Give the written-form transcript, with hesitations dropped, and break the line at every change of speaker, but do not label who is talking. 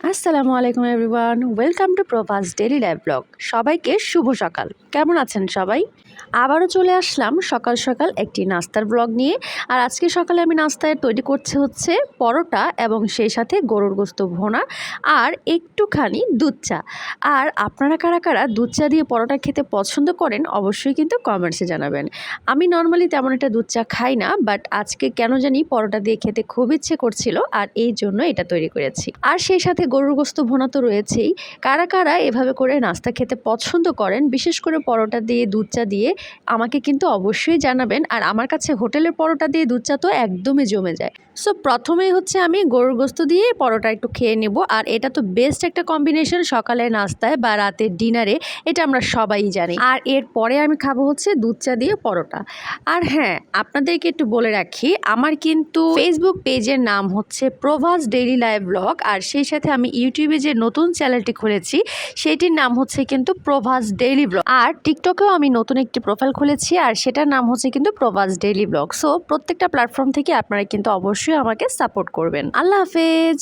আসসালামু আলাইকুম everyone, welcome to Prabhas daily live blog. সবাইকে শুভ সকাল। কেমন আছেন সবাই? আবারও চলে আসলাম সকাল সকাল একটি নাস্তার ব্লগ নিয়ে। আর আজকে সকালে আমি নাস্তায় তৈরি করছি হচ্ছে পরোটা এবং সেই সাথে গরুর গোস্ত ভোনা আর একটুখানি দুধ চা। আর আপনারা কারা কারা দুধ চা দিয়ে পরোটা খেতে পছন্দ করেন অবশ্যই কিন্তু কমেন্টসে জানাবেন। আমি নর্মালি তেমন একটা দুধ চা খাই না, বাট আজকে কেন জানি পরোটা দিয়ে খেতে খুব ইচ্ছে করছিল আর এই জন্য এটা তৈরি করেছি। আর সেই সাথে গরুর গোস্ত ভোনা তো রয়েছেই। কারা কারা এভাবে করে নাস্তা খেতে পছন্দ করেন, বিশেষ করে পরোটা দিয়ে দুধ চা দিয়ে, আমাকে কিন্তু অবশ্যই জানাবেন। আর আমার কাছে হোটেলের পরোটা দিয়ে দুধ চা তো একদমই জমে যায়। সো প্রথমেই হচ্ছে আমি গরুর গোস্ত দিয়ে পরোটা একটু খেয়ে নেব। আর এটা তো বেস্ট একটা কম্বিনেশন সকালের নাস্তায় বা রাতের ডিনারে, এটা আমরা সবাই জানি। আর এরপরে আমি খাবো হচ্ছে দুধ চা দিয়ে পরোটা। আর হ্যাঁ, আপনাদেরকে একটু বলে রাখি, আমার কিন্তু ফেসবুক পেজের নাম হচ্ছে প্রভাস ডেইলি লাইভ ব্লগ। আর সেই সাথে আমি ইউটিউবে যে নতুন চ্যানেলটি খুলেছি সেটির নাম হচ্ছে কিন্তু প্রভাস ডেইলি ব্লগ। আর টিকটকেও আমি নতুন একটি প্রোফাইল খুলেছি আর সেটার নাম হচ্ছে কিন্তু প্রভাস ডেইলি ব্লগ। সো প্রত্যেকটা প্ল্যাটফর্ম থেকে আপনারা কিন্তু অবশ্যই আমাকে সাপোর্ট করবেন। আল্লাহ হাফেজ।